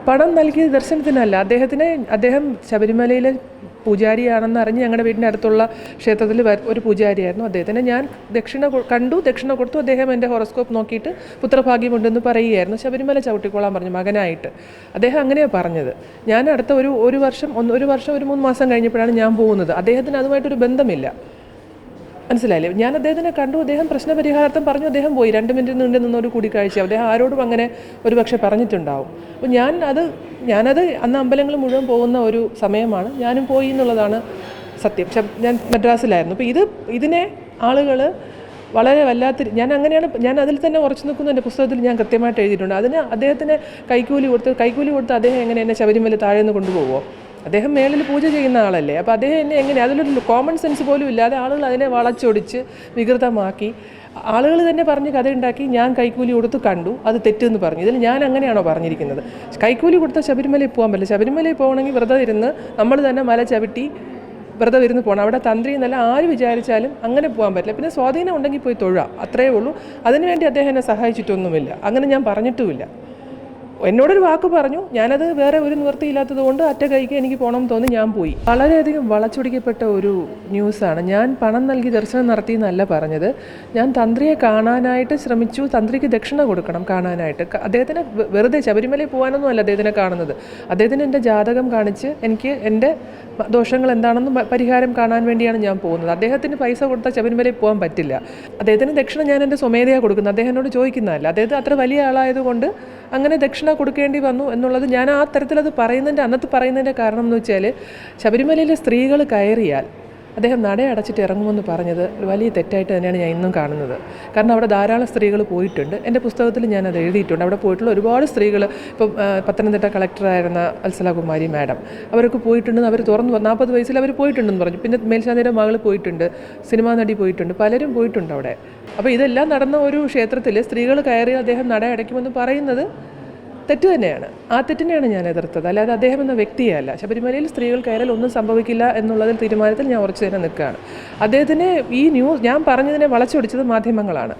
പണം നൽകിയത് ദർശനത്തിനല്ല. അദ്ദേഹം ശബരിമലയിലെ പൂജാരിയാണെന്ന് അറിഞ്ഞ് ഞങ്ങളുടെ വീടിൻ്റെ അടുത്തുള്ള ക്ഷേത്രത്തിൽ ഒരു പൂജാരിയായിരുന്നു. അദ്ദേഹത്തിന് ഞാൻ ദക്ഷിണ കൊടുത്തു. അദ്ദേഹം എൻ്റെ ഹോറോസ്കോപ്പ് നോക്കിയിട്ട് പുത്രഭാഗ്യമുണ്ടെന്ന് പറയുകയായിരുന്നു. ശബരിമല ചവിട്ടിക്കോളാൻ പറഞ്ഞു മകനായിട്ട്. അദ്ദേഹം അങ്ങനെയാണ് പറഞ്ഞത്. ഞാൻ അടുത്ത ഒരു വർഷം 3 മാസം കഴിഞ്ഞപ്പോഴാണ് ഞാൻ പോകുന്നത്. അദ്ദേഹത്തിന് അതുമായിട്ടൊരു ബന്ധമില്ല. മനസ്സിലായില്ലേ? ഞാൻ അദ്ദേഹത്തിനെ കണ്ടു. അദ്ദേഹം പ്രശ്നപരിഹാരാർത്ഥം പറഞ്ഞു. അദ്ദേഹം പോയി. 2 മിനിറ്റ് നീണ്ടു നിന്നൊരു കൂടിക്കാഴ്ച. അദ്ദേഹം ആരോടും അങ്ങനെ ഒരു പക്ഷേ പറഞ്ഞിട്ടുണ്ടാവും. അപ്പോൾ ഞാനത് അന്ന് അമ്പലങ്ങൾ മുഴുവൻ പോകുന്ന ഒരു സമയമാണ്. ഞാനും പോയി എന്നുള്ളതാണ് സത്യം. ഞാൻ മദ്രാസിലായിരുന്നു. അപ്പോൾ ഇതിനെ ആളുകൾ വളരെ ഞാൻ അതിൽ തന്നെ ഉറച്ചു നിൽക്കുന്നു. എൻ്റെ പുസ്തകത്തിൽ ഞാൻ കൃത്യമായിട്ട് എഴുതിയിട്ടുണ്ട്. അതിന് അദ്ദേഹത്തിന് കൈക്കൂലി കൊടുത്ത് അദ്ദേഹം എങ്ങനെ എന്നെ ശബരിമല താഴെ നിന്ന് കൊണ്ടുപോകുമോ? അദ്ദേഹം മേളിൽ പൂജ ചെയ്യുന്ന ആളല്ലേ. അപ്പോൾ അദ്ദേഹം എന്നെ എങ്ങനെ, അതിലൊരു കോമൺ സെൻസ് പോലും ഇല്ലാതെ ആളുകൾ അതിനെ വളച്ചൊടിച്ച് വികൃതമാക്കി, ആളുകൾ തന്നെ പറഞ്ഞ് കഥയുണ്ടാക്കി ഞാൻ കൈക്കൂലി കൊടുത്ത് കണ്ടു, അത് തെറ്റെന്ന് പറഞ്ഞു. ഇതിൽ ഞാൻ അങ്ങനെയാണോ പറഞ്ഞിരിക്കുന്നത്? കൈക്കൂലി കൊടുത്താൽ ശബരിമലയിൽ പോകാൻ പറ്റില്ല. ശബരിമലയിൽ പോകണമെങ്കിൽ വെറുതെ ഇരുന്ന് നമ്മൾ തന്നെ മല ചവിട്ടി വെറുതെ ഇരുന്ന് പോകണം. അവിടെ തന്ത്രി എന്നല്ല ആര് വിചാരിച്ചാലും അങ്ങനെ പോകാൻ പറ്റില്ല. പിന്നെ സ്വാധീനം ഉണ്ടെങ്കിൽ പോയി തൊഴാം, അത്രയേ ഉള്ളൂ. അതിനുവേണ്ടി അദ്ദേഹം എന്നെ സഹായിച്ചിട്ടൊന്നുമില്ല. അങ്ങനെ ഞാൻ പറഞ്ഞിട്ടുമില്ല. എന്നോടൊരു വാക്ക് പറഞ്ഞു. ഞാനത് വേറെ ഒരു നിവൃത്തിയില്ലാത്തത് കൊണ്ട് അറ്റ കൈക്ക് എനിക്ക് പോകണമെന്ന് തോന്നി ഞാൻ പോയി. വളരെയധികം വളച്ചൊടിക്കപ്പെട്ട ഒരു ന്യൂസാണ്. ഞാൻ പണം നൽകി ദർശനം നടത്തി എന്നല്ല പറഞ്ഞത്. ഞാൻ തന്ത്രിയെ കാണാനായിട്ട് ശ്രമിച്ചു. തന്ത്രിക്ക് ദക്ഷിണ കൊടുക്കണം കാണാനായിട്ട്. അദ്ദേഹത്തിന് വെറുതെ ശബരിമലയിൽ പോകാനൊന്നും അല്ല അദ്ദേഹത്തിനെ കാണുന്നത്. അദ്ദേഹത്തിന് എൻ്റെ ജാതകം കാണിച്ച് എനിക്ക് എൻ്റെ ദോഷങ്ങൾ എന്താണെന്ന് പരിഹാരം കാണാൻ വേണ്ടിയാണ് ഞാൻ പോകുന്നത്. അദ്ദേഹത്തിന് പൈസ കൊടുത്താൽ ശബരിമലയിൽ പോകാൻ പറ്റില്ല. അദ്ദേഹത്തിന് ദക്ഷിണ ഞാൻ എൻ്റെ സ്വമേധയാ കൊടുക്കുന്നത്. അദ്ദേഹം എന്നോട് ചോദിക്കുന്നതല്ല. അദ്ദേഹത്തിന് അത്ര വലിയ ആളായതുകൊണ്ട് അങ്ങനെ ദക്ഷിണ കൊടുക്കേണ്ടി വന്നു എന്നുള്ളത് ഞാൻ ആ തരത്തിലത് പറയുന്നതിൻ്റെ കാരണം എന്ന് വെച്ചാൽ, ശബരിമലയിലെ സ്ത്രീകൾ കയറിയാൽ അദ്ദേഹം നട അടച്ചിട്ട് ഇറങ്ങുമെന്ന് പറഞ്ഞത് വലിയ തെറ്റായിട്ട് തന്നെയാണ് ഞാൻ ഇന്നും കാണുന്നത്. കാരണം അവിടെ ധാരാളം സ്ത്രീകൾ പോയിട്ടുണ്ട്. എൻ്റെ പുസ്തകത്തിൽ ഞാനത് എഴുതിയിട്ടുണ്ട്. അവിടെ പോയിട്ടുള്ള ഒരുപാട് സ്ത്രീകൾ, ഇപ്പം പത്തനംതിട്ട കളക്ടറായിരുന്ന വത്സലകുമാരി മാഡം, അവരൊക്കെ പോയിട്ടുണ്ടെന്ന് അവർ 40 വയസ്സിൽ അവർ പോയിട്ടുണ്ടെന്ന് പറഞ്ഞു. പിന്നെ മേൽശാന്തിയുടെ മകൾ പോയിട്ടുണ്ട്, സിനിമാ നടി പോയിട്ടുണ്ട്, പലരും പോയിട്ടുണ്ട് അവിടെ. അപ്പോൾ ഇതെല്ലാം നടന്ന ഒരു ക്ഷേത്രത്തിൽ സ്ത്രീകൾ കയറി അദ്ദേഹം നട അടയ്ക്കുമെന്ന് പറയുന്നത് തെറ്റ് തന്നെയാണ്. ആ തെറ്റിനെയാണ് ഞാൻ എതിർത്തത്, അല്ലാതെ അദ്ദേഹം എന്ന വ്യക്തിയല്ല. ശബരിമലയിൽ സ്ത്രീകൾ കയറിയാൽ ഒന്നും സംഭവിക്കില്ല എന്നുള്ളതിൽ തീരുമാനത്തിൽ ഞാൻ ഉറച്ചു തന്നെ നിൽക്കുകയാണ്. അദ്ദേഹത്തിന് ഈ ന്യൂസ് ഞാൻ പറഞ്ഞതിനെ വളച്ചൊടിച്ചത് മാധ്യമങ്ങളാണ്.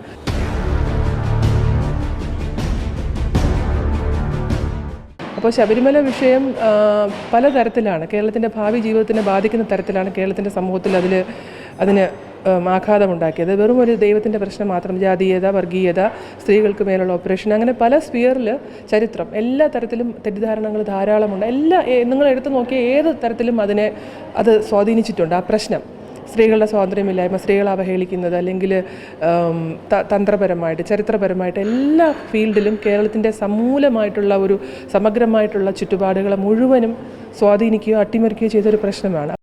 അപ്പോൾ ശബരിമല വിഷയം പലതരത്തിലാണ്, കേരളത്തിൻ്റെ ഭാവി ജീവിതത്തിനെ ബാധിക്കുന്ന തരത്തിലാണ് കേരളത്തിൻ്റെ സമൂഹത്തിൽ അതിന് ആഘാതമുണ്ടാക്കിയത്. വെറും ഒരു ദൈവത്തിൻ്റെ പ്രശ്നം മാത്രം, ജാതീയത, വർഗീയത, സ്ത്രീകൾക്ക് മേലുള്ള ഓപ്പറേഷൻ, അങ്ങനെ പല സ്ഫിയറിൽ ചരിത്രം, എല്ലാ തരത്തിലും തെറ്റിദ്ധാരണകൾ ധാരാളമുണ്ട്. നിങ്ങൾ എടുത്തു നോക്കിയ ഏത് തരത്തിലും അത് സ്വാധീനിച്ചിട്ടുണ്ട്. ആ പ്രശ്നം, സ്ത്രീകളുടെ സ്വാതന്ത്ര്യമില്ലായ്മ, സ്ത്രീകളെ അവഹേളിക്കുന്നത്, അല്ലെങ്കിൽ തന്ത്രപരമായിട്ട്, ചരിത്രപരമായിട്ട് എല്ലാ ഫീൽഡിലും കേരളത്തിൻ്റെ സമൂലമായിട്ടുള്ള ഒരു സമഗ്രമായിട്ടുള്ള ചുറ്റുപാടുകളെ മുഴുവനും സ്വാധീനിക്കുകയോ അട്ടിമറിക്കുകയോ ചെയ്തൊരു പ്രശ്നമാണ്.